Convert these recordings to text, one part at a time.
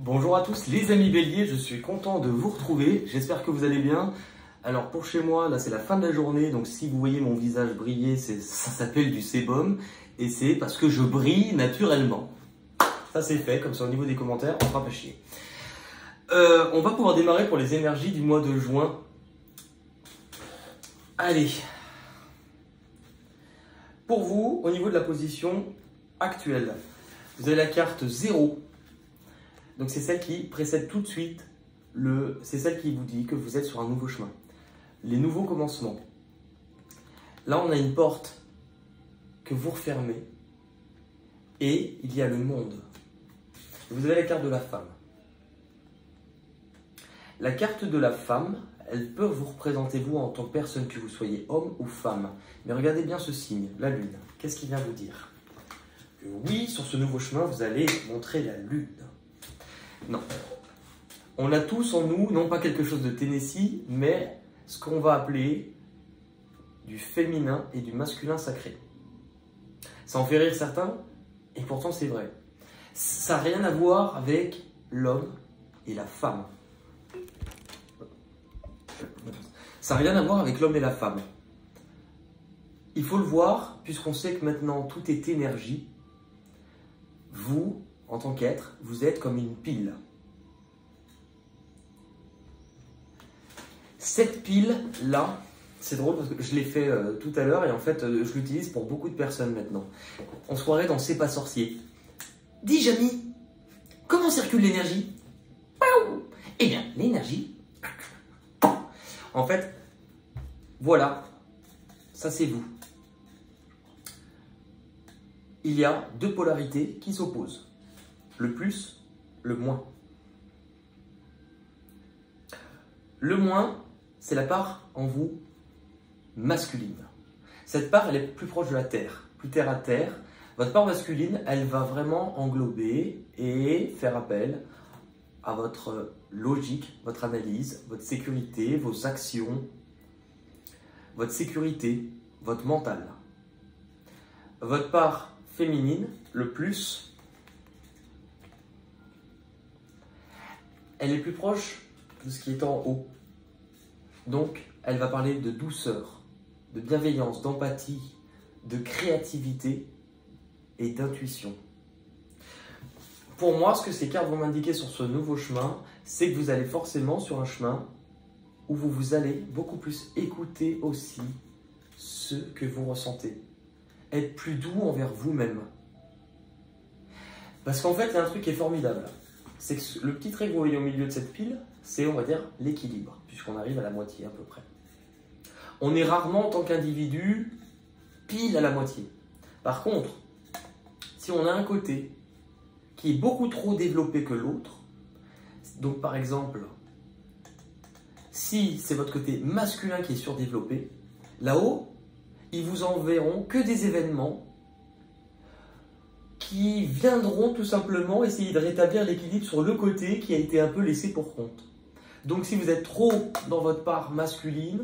Bonjour à tous les amis béliers, je suis content de vous retrouver, j'espère que vous allez bien. Alors pour chez moi, là c'est la fin de la journée, donc si vous voyez mon visage briller, ça s'appelle du sébum et c'est parce que je brille naturellement. Ça c'est fait, comme ça au niveau des commentaires, on ne fera pas chier. On va pouvoir démarrer pour les énergies du mois de juin. Allez. Pour vous, au niveau de la position actuelle, vous avez la carte 0. Donc c'est celle qui précède tout de suite, c'est celle qui vous dit que vous êtes sur un nouveau chemin. Les nouveaux commencements. Là on a une porte que vous refermez et il y a le monde. Vous avez la carte de la femme. La carte de la femme, elle peut vous représenter vous en tant que personne, que vous soyez homme ou femme. Mais regardez bien ce signe, la lune. Qu'est-ce qu'il vient vous dire? Que oui, sur ce nouveau chemin, vous allez montrer la lune. Non. On a tous en nous, non pas quelque chose de Tennessee, mais ce qu'on va appeler du féminin et du masculin sacré. Ça en fait rire certains, et pourtant c'est vrai. Ça n'a rien à voir avec l'homme et la femme. Ça n'a rien à voir avec l'homme et la femme. Il faut le voir, puisqu'on sait que maintenant tout est énergie. Vous, en tant qu'être, vous êtes comme une pile. Cette pile-là, c'est drôle parce que je l'ai fait tout à l'heure et en fait, je l'utilise pour beaucoup de personnes maintenant. On se croirait dans C'est pas sorcier. Dis, Jamy, comment circule l'énergie? Eh bien, l'énergie... En fait, voilà, ça c'est vous. Il y a deux polarités qui s'opposent. Le plus, le moins. Le moins, c'est la part en vous masculine. Cette part, elle est plus proche de la terre, plus terre à terre. Votre part masculine, elle va vraiment englober et faire appel à votre logique, votre analyse, votre sécurité, vos actions, votre sécurité, votre mental. Votre part féminine, le plus, elle est plus proche de ce qui est en haut. Donc, elle va parler de douceur, de bienveillance, d'empathie, de créativité et d'intuition. Pour moi, ce que ces cartes vont m'indiquer sur ce nouveau chemin, c'est que vous allez forcément sur un chemin où vous allez beaucoup plus écouter aussi ce que vous ressentez. Être plus doux envers vous-même. Parce qu'en fait, il y a un truc qui est formidable. C'est que le petit trait que vous voyez au milieu de cette pile, c'est, on va dire, l'équilibre, puisqu'on arrive à la moitié à peu près. On est rarement, en tant qu'individu, pile à la moitié. Par contre, si on a un côté qui est beaucoup trop développé que l'autre, donc par exemple, si c'est votre côté masculin qui est surdéveloppé, là-haut, ils vous enverront que des événements qui viendront tout simplement essayer de rétablir l'équilibre sur le côté qui a été un peu laissé pour compte. Donc si vous êtes trop dans votre part masculine,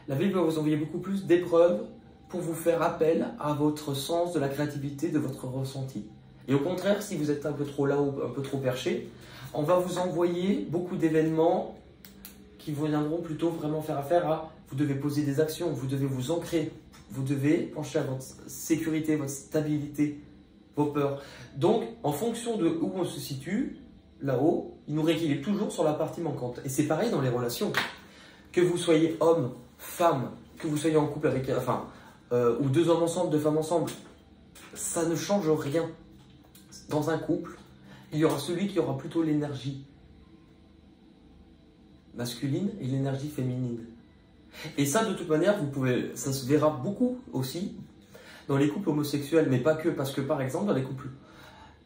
la vie va vous envoyer beaucoup plus d'épreuves pour vous faire appel à votre sens de la créativité, de votre ressenti. Et au contraire, si vous êtes un peu trop là-haut, un peu trop perché, on va vous envoyer beaucoup d'événements qui viendront plutôt vraiment faire affaire à vous devez poser des actions, vous devez vous ancrer, vous devez pencher à votre sécurité, votre stabilité, vos peurs. Donc, en fonction de où on se situe, là-haut, il nous rééquilibre toujours sur la partie manquante. Et c'est pareil dans les relations. Que vous soyez homme, femme, que vous soyez en couple avec, ou deux hommes ensemble, deux femmes ensemble, ça ne change rien. Dans un couple, il y aura celui qui aura plutôt l'énergie masculine et l'énergie féminine. Et ça, de toute manière, ça se verra beaucoup aussi dans les couples homosexuels, mais pas que, parce que par exemple, dans les couples,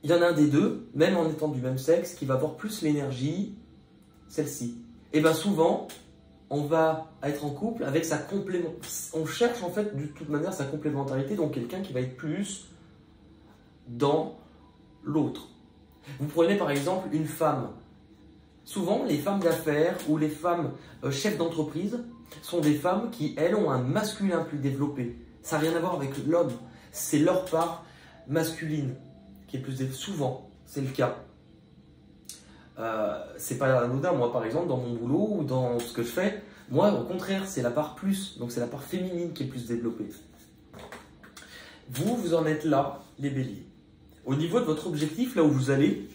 il y en a un des deux, même en étant du même sexe, qui va avoir plus l'énergie, celle-ci. Et bien souvent, on va être en couple avec sa complémentarité. On cherche en fait, de toute manière, sa complémentarité, donc quelqu'un qui va être plus dans l'autre. Vous prenez par exemple une femme. Souvent, les femmes d'affaires ou les femmes chefs d'entreprise sont des femmes qui, elles, ont un masculin plus développé. Ça n'a rien à voir avec l'homme. C'est leur part masculine qui est plus développée. Souvent, c'est le cas. C'est pas anodin. Moi, par exemple, dans mon boulot ou dans ce que je fais, moi, au contraire, c'est la part plus. Donc, c'est la part féminine qui est plus développée. Vous, vous en êtes là, les béliers. Au niveau de votre objectif, là où vous allez,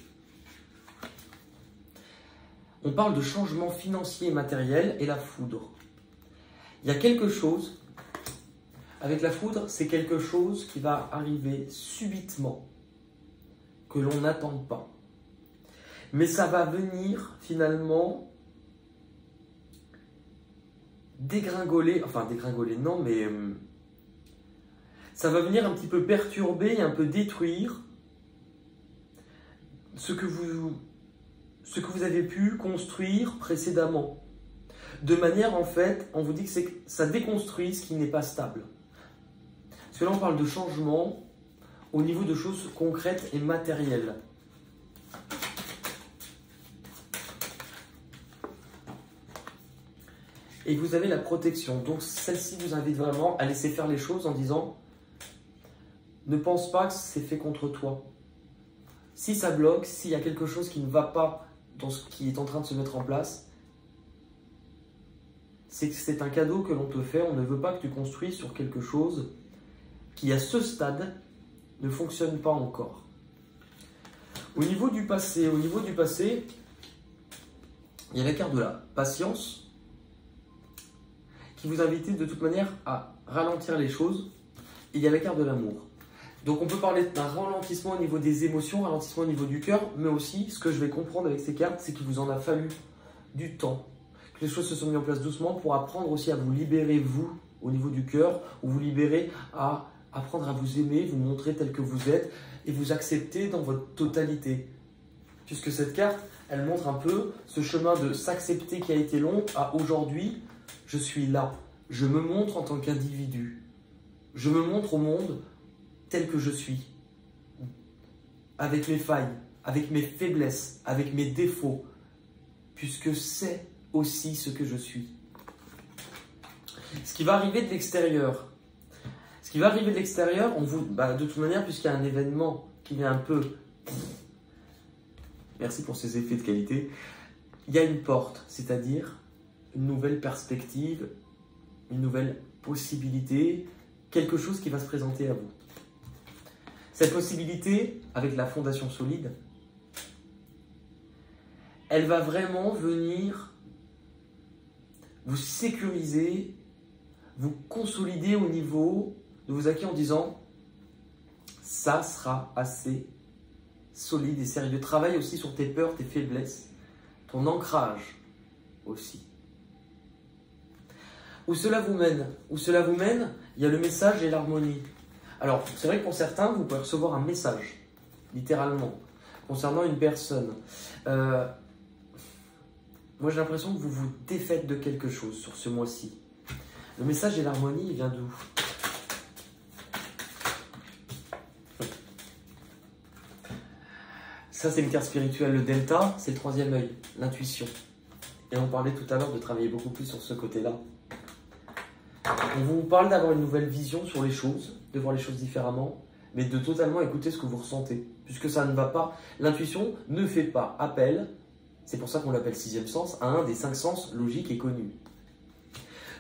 on parle de changement financier et matériel et la foudre. Il y a quelque chose, avec la foudre, c'est quelque chose qui va arriver subitement, que l'on n'attend pas. Mais ça va venir finalement dégringoler, enfin dégringoler non, mais ça va venir un petit peu perturber et un peu détruire ce que vous avez pu construire précédemment. De manière, en fait, on vous dit que ça déconstruit ce qui n'est pas stable. Parce que là, on parle de changement au niveau de choses concrètes et matérielles. Et vous avez la protection. Donc, celle-ci vous invite vraiment à laisser faire les choses en disant ne pense pas que c'est fait contre toi. Si ça bloque, s'il y a quelque chose qui ne va pas dans ce qui est en train de se mettre en place, c'est que c'est un cadeau que l'on te fait. On ne veut pas que tu construises sur quelque chose qui, à ce stade, ne fonctionne pas encore. Au niveau du passé, il y a la carte de la patience qui vous invite de toute manière à ralentir les choses. Et il y a la carte de l'amour. Donc on peut parler d'un ralentissement au niveau des émotions, ralentissement au niveau du cœur, mais aussi ce que je vais comprendre avec ces cartes, c'est qu'il vous en a fallu du temps, que les choses se sont mises en place doucement pour apprendre aussi à vous libérer vous au niveau du cœur, ou vous libérer à apprendre à vous aimer, vous montrer tel que vous êtes et vous accepter dans votre totalité. Puisque cette carte, elle montre un peu ce chemin de s'accepter qui a été long à aujourd'hui, je suis là, je me montre en tant qu'individu, je me montre au monde tel que je suis, avec mes failles, avec mes faiblesses, avec mes défauts, puisque c'est aussi ce que je suis. Ce qui va arriver de l'extérieur, de toute manière, puisqu'il y a un événement qui vient un peu, merci pour ces effets de qualité, il y a une porte, c'est-à-dire une nouvelle perspective, une nouvelle possibilité, quelque chose qui va se présenter à vous. Cette possibilité, avec la fondation solide, elle va vraiment venir vous sécuriser, vous consolider au niveau de vos acquis en disant ça sera assez solide et sérieux. Travaille aussi sur tes peurs, tes faiblesses, ton ancrage aussi. Où cela vous mène, il y a le message et l'harmonie. Alors, c'est vrai que pour certains, vous pouvez recevoir un message, littéralement, concernant une personne. Moi, j'ai l'impression que vous vous défaites de quelque chose sur ce mois-ci. Le message et l'harmonie, il vient d'où? Ça, c'est une carte spirituelle. Le delta, c'est le troisième œil, l'intuition. Et on parlait tout à l'heure de travailler beaucoup plus sur ce côté-là. On vous parle d'avoir une nouvelle vision sur les choses, de voir les choses différemment, mais de totalement écouter ce que vous ressentez. Puisque ça ne va pas, l'intuition ne fait pas appel, c'est pour ça qu'on l'appelle sixième sens, à un des 5 sens logiques et connus.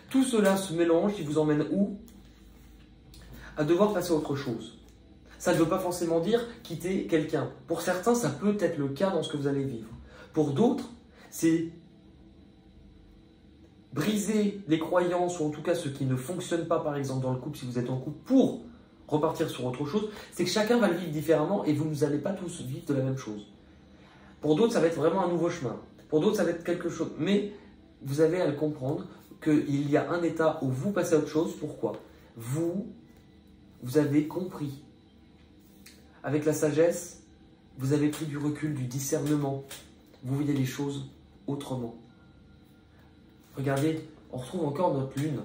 Tout cela se mélange, il vous emmène où? À devoir passer à autre chose. Ça ne veut pas forcément dire quitter quelqu'un. Pour certains, ça peut être le cas dans ce que vous allez vivre. Pour d'autres, c'est briser les croyances, ou en tout cas ce qui ne fonctionne pas, par exemple dans le couple, si vous êtes en couple, pour repartir sur autre chose. C'est que chacun va le vivre différemment et vous n'allez pas tous vivre de la même chose. Pour d'autres, ça va être vraiment un nouveau chemin. Pour d'autres, ça va être quelque chose. Mais vous avez à le comprendre qu'il y a un état où vous passez à autre chose. Pourquoi? Vous avez compris. Avec la sagesse, vous avez pris du recul, du discernement. Vous voyez les choses autrement. Regardez, on retrouve encore notre lune.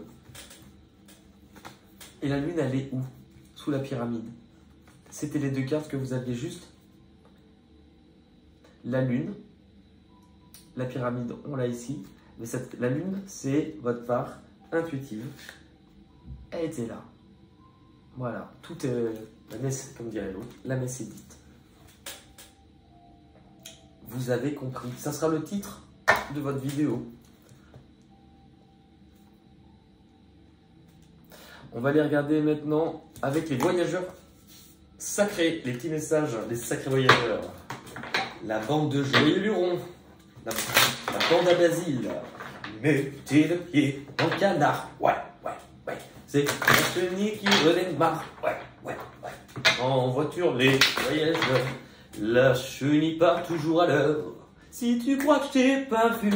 Et la lune, elle est où? Sous la pyramide. C'était les deux cartes que vous aviez juste. La lune, la pyramide, on l'a ici. Mais la lune, c'est votre part intuitive. Elle était là. Voilà, tout est, comme dirait l'autre, la messe est dite. vous avez compris. Ça sera le titre de votre vidéo. On va les regarder maintenant avec les voyageurs sacrés, les petits messages des sacrés voyageurs. La bande de joyeux lurons, la bande à Basile. Mettez le pied dans le canard. Ouais. C'est la chenille qui redémarre. Ouais. En voiture, les voyageurs. La chenille part toujours à l'heure. Si tu crois que je t'ai pas vu.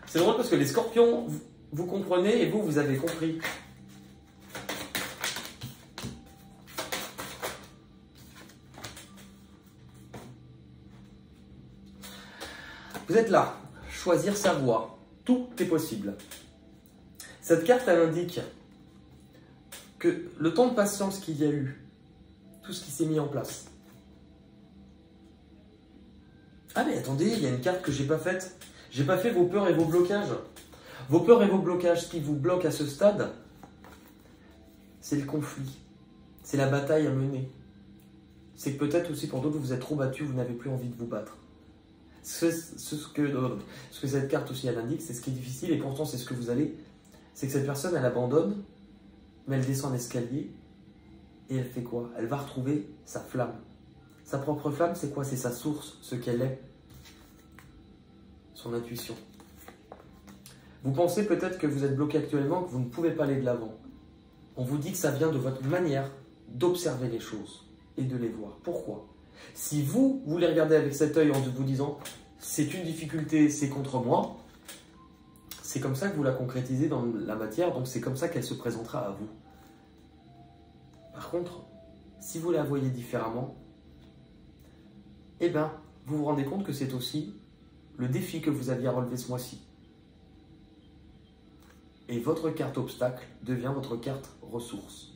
C'est drôle parce que les scorpions, vous comprenez et vous avez compris. Vous êtes là, choisir sa voie. Tout est possible. Cette carte, elle indique que le temps de patience qu'il y a eu, tout ce qui s'est mis en place. Ah mais attendez, il y a une carte que j'ai pas faite. J'ai pas fait vos peurs et vos blocages. Vos peurs et vos blocages, ce qui vous bloque à ce stade, c'est le conflit. C'est la bataille à mener. C'est que peut-être aussi pour d'autres, vous êtes trop battus, vous n'avez plus envie de vous battre. Ce que cette carte aussi elle indique, c'est ce qui est difficile et pourtant c'est ce que vous allez. C'est que cette personne, elle abandonne, mais elle descend l'escalier et elle fait quoi? Elle va retrouver sa flamme. Sa propre flamme, c'est quoi? C'est sa source, ce qu'elle est. Son intuition. Vous pensez peut-être que vous êtes bloqué actuellement, que vous ne pouvez pas aller de l'avant. On vous dit que ça vient de votre manière d'observer les choses et de les voir. Pourquoi? Si vous les regardez avec cet œil en vous disant c'est une difficulté, c'est contre moi, c'est comme ça que vous la concrétisez dans la matière, donc c'est comme ça qu'elle se présentera à vous. Par contre, si vous la voyez différemment, eh bien, vous vous rendez compte que c'est aussi le défi que vous aviez à relever ce mois-ci. Et votre carte obstacle devient votre carte ressource.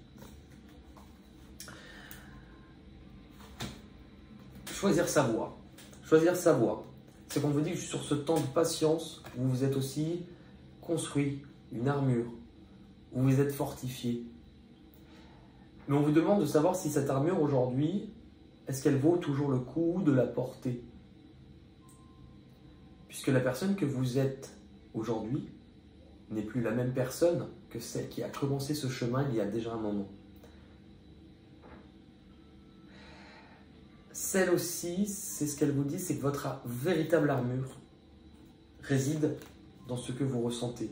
Choisir sa voie. Choisir sa voie. C'est qu'on vous dit que sur ce temps de patience, vous vous êtes aussi construit une armure, vous vous êtes fortifié. Mais on vous demande de savoir si cette armure aujourd'hui, est-ce qu'elle vaut toujours le coup de la porter? Puisque la personne que vous êtes aujourd'hui n'est plus la même personne que celle qui a commencé ce chemin il y a déjà un moment. Celle aussi, c'est ce qu'elle vous dit, c'est que votre véritable armure réside dans ce que vous ressentez,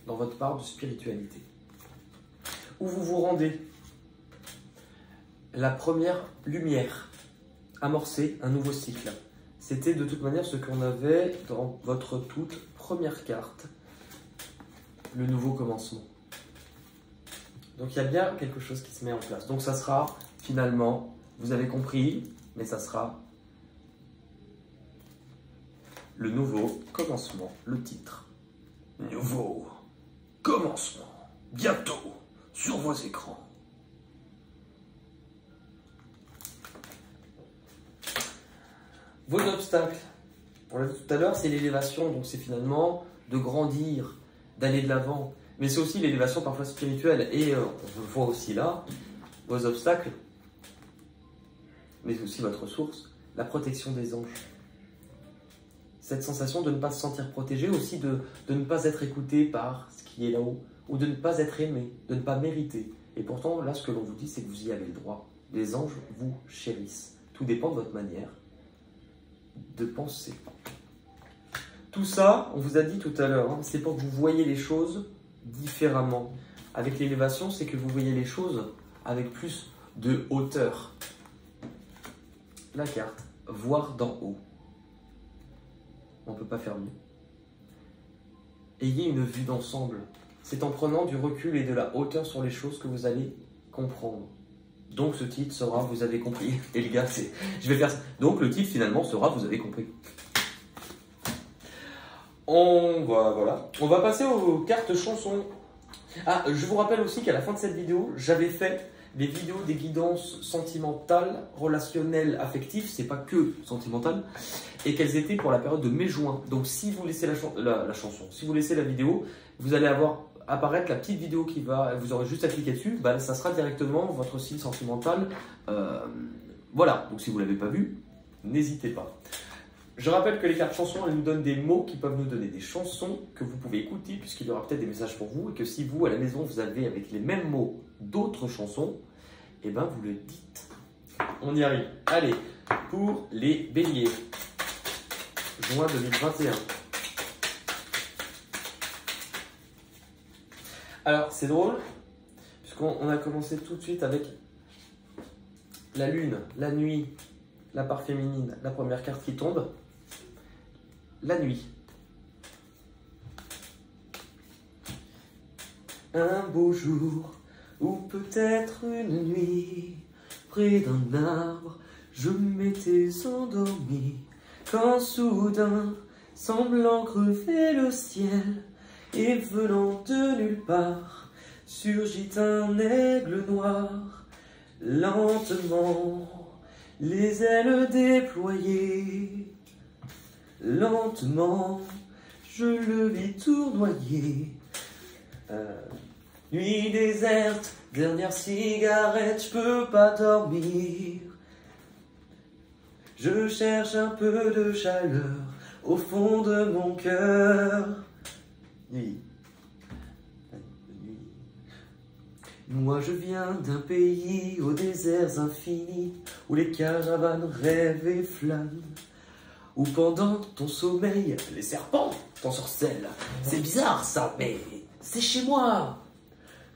dans votre part de spiritualité. Où vous vous rendez, la première lumière, amorcer un nouveau cycle. C'était de toute manière ce qu'on avait dans votre toute première carte, le nouveau commencement. Donc il y a bien quelque chose qui se met en place. Donc ça sera finalement... Vous avez compris, mais ça sera le nouveau commencement, le titre. Nouveau commencement, bientôt sur vos écrans. Vos obstacles, on l'a vu tout à l'heure, c'est l'élévation, donc c'est finalement de grandir, d'aller de l'avant. Mais c'est aussi l'élévation parfois spirituelle, et on le voit aussi là, vos obstacles, mais aussi votre source, la protection des anges. Cette sensation de ne pas se sentir protégé, aussi de ne pas être écouté par ce qui est là-haut, ou de ne pas être aimé, de ne pas mériter. Et pourtant, là, ce que l'on vous dit, c'est que vous y avez le droit. Les anges vous chérissent. Tout dépend de votre manière de penser. Tout ça, on vous a dit tout à l'heure, hein, c'est pour que vous voyez les choses différemment. Avec l'élévation, c'est que vous voyez les choses avec plus de hauteur. La carte, voir d'en haut. On ne peut pas faire mieux. Ayez une vue d'ensemble. C'est en prenant du recul et de la hauteur sur les choses que vous allez comprendre. Donc ce titre sera « Vous avez compris ». Et les gars, je vais faire ça. Donc le titre finalement sera « Vous avez compris ». On va passer aux cartes chansons. Ah, je vous rappelle aussi qu'à la fin de cette vidéo, j'avais fait des vidéos des guidances sentimentales, relationnelles, affectives, c'est pas que sentimentales, et qu'elles étaient pour la période de mai-juin. Donc si vous laissez la chanson, si vous laissez la vidéo, vous allez avoir apparaître la petite vidéo qui va, vous aurez juste à cliquer dessus, bah, ça sera directement votre style sentimental. Voilà, donc si vous ne l'avez pas vu, n'hésitez pas. Je rappelle que les cartes chansons, elles nous donnent des mots qui peuvent nous donner des chansons que vous pouvez écouter, puisqu'il y aura peut-être des messages pour vous, et que si vous, à la maison, vous avez avec les mêmes mots d'autres chansons, et ben vous le dites. On y arrive. Allez, pour les béliers, juin 2021. Alors, c'est drôle, puisqu'on a commencé tout de suite avec la lune, la nuit, la part féminine, la première carte qui tombe, la nuit. Un beau jour, ou peut-être une nuit, près d'un arbre, je m'étais endormi, quand soudain, semblant crever le ciel, et venant de nulle part, surgit un aigle noir, lentement, les ailes déployées. Lentement, je le vis tournoyer. Nuit déserte, dernière cigarette, je peux pas dormir. Je cherche un peu de chaleur au fond de mon cœur. Nuit. Moi je viens d'un pays aux déserts infinis, où les caravanes rêvent et flânent, où pendant ton sommeil, les serpents t'ensorcellent. C'est bizarre ça, mais c'est chez moi.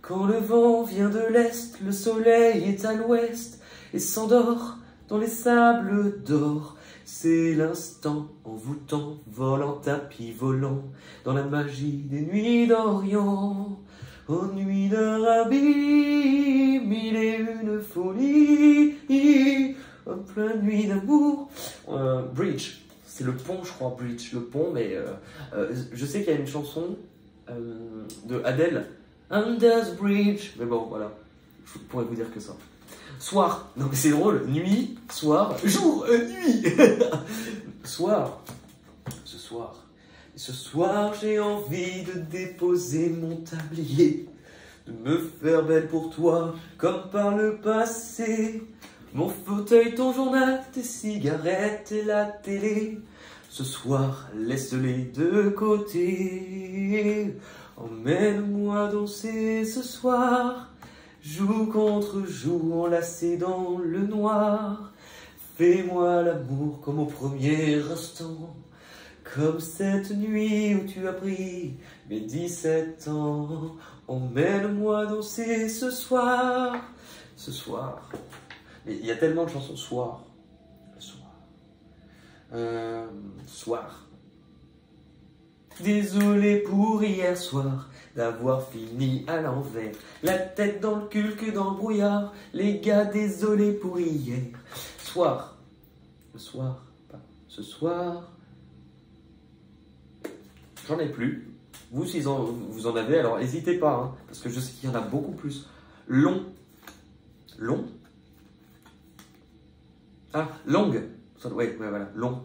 Quand le vent vient de l'est, le soleil est à l'ouest, et s'endort dans les sables d'or. C'est l'instant envoûtant, volant tapis volant, dans la magie des nuits d'Orient. Aux nuits d'Arabie, mille et une folie, en pleine nuit d'amour. Bridge, c'est le pont, je crois, Bridge, le pont, mais je sais qu'il y a une chanson de Adele, Under the Bridge, mais bon, voilà, je pourrais vous dire que ça. Soir, non mais c'est drôle, nuit, soir, jour, nuit, soir, ce soir j'ai envie de déposer mon tablier, de me faire belle pour toi comme par le passé, mon fauteuil, ton journal, tes cigarettes et la télé, ce soir laisse-les de côté, emmène-moi danser ce soir. Joue contre joue enlacé dans le noir. Fais-moi l'amour comme au premier instant, comme cette nuit où tu as pris mes 17 ans. Emmène-moi danser ce soir. Ce soir. Mais il y a tellement de chansons. Soir. Le soir. Soir. Désolé pour hier soir, d'avoir fini à l'envers, la tête dans le cul que dans le brouillard. Les gars, désolé pour hier. Soir. Le soir. Pas ce soir. J'en ai plus. Vous, si vous en avez, alors n'hésitez pas, hein, parce que je sais qu'il y en a beaucoup plus. Long. Long. Ah, longue. Ouais, voilà, long.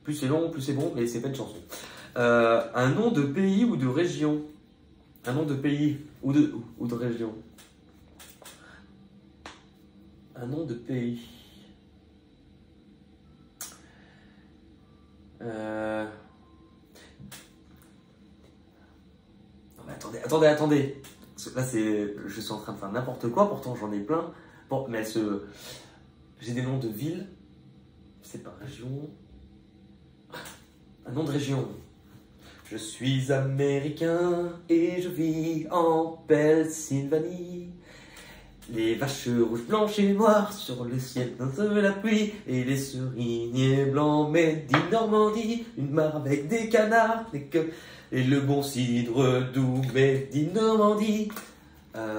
Plus c'est long, plus c'est bon, mais c'est pas une chanson. Un nom de pays ou de région. Un nom de pays ou de région. Un nom de pays. Non mais attendez. Là, je suis en train de faire n'importe quoi, pourtant j'en ai plein. Bon, mais j'ai des noms de villes. C'est pas région. Un nom de région. Je suis américain et je vis en Pennsylvanie. Les vaches rouges, blanches et noires sur le ciel de la pluie. Et les cerisiers blancs made in Normandie. Une mare avec des canards, des queues. Et le bon cidre doux made in Normandie.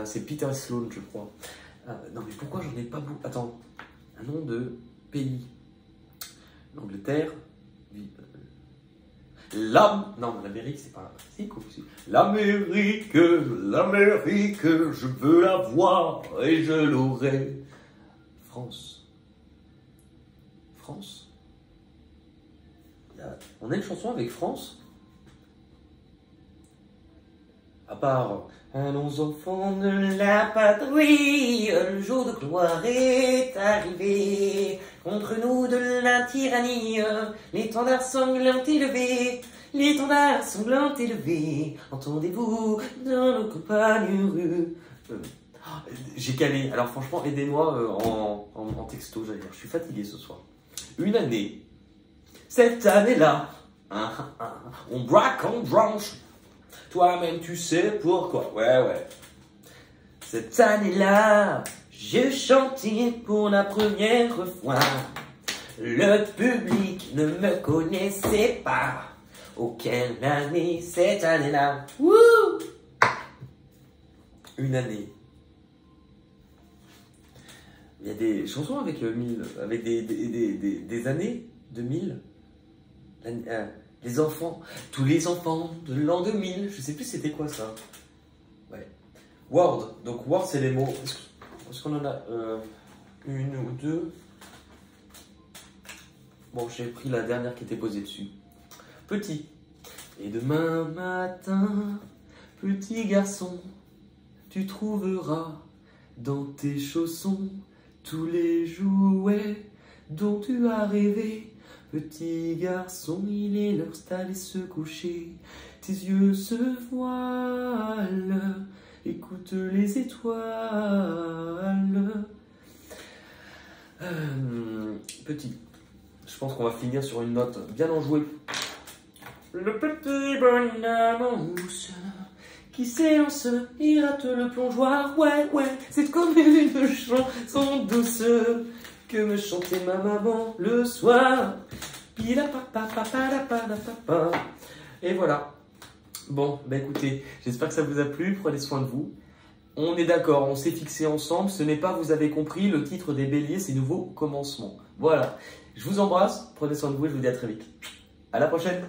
C'est Peter Sloan, je crois. Non mais pourquoi j'en ai pas beaucoup? Attends. Un nom de pays. L'Angleterre. Non, l'Amérique, c'est pas... Si, cool, si. L'Amérique, je veux la voir et je l'aurai. France. France. On a une chanson avec France. À part allons enfants de la patrie, le jour de gloire est arrivé. Contre nous de la tyrannie, l'étendard sanglant élevé. L'étendard sanglant élevé, entendez-vous dans nos campagnes rues. J'ai calé, alors franchement aidez-moi en texto, j'allais dire, je suis fatigué ce soir. Une année, cette année-là, on braque, on branche. Toi-même tu sais pourquoi, ouais. Cette année-là, j'ai chanté pour la première fois. Le public ne me connaissait pas. Oh, quelle année, cette année-là. Wouh! Une année. Il y a des chansons avec avec des années 2000. Les enfants, tous les enfants de l'an 2000. Je sais plus c'était quoi ça. Ouais. Word. Donc Word c'est les mots. Est-ce qu'on en a une ou deux? Bon, j'ai pris la dernière qui était posée dessus. Petit. Et demain matin, petit garçon, tu trouveras dans tes chaussons tous les jouets dont tu as rêvé. Petit garçon, il est l'heure d'aller se coucher. Tes yeux se voilent, écoute les étoiles. Petit. Je pense qu'on va finir sur une note bien enjouée. Le petit bonhomme en mousse qui s'élance, il rate le plongeoir. Ouais, c'est comme une chanson douce que me chantait ma maman le soir. Et voilà. Bon, bah écoutez, j'espère que ça vous a plu. Prenez soin de vous. On est d'accord, on s'est fixé ensemble. Ce n'est pas, vous avez compris, le titre des béliers, c'est Nouveau Commencement. Voilà. Je vous embrasse. Prenez soin de vous et je vous dis à très vite. À la prochaine.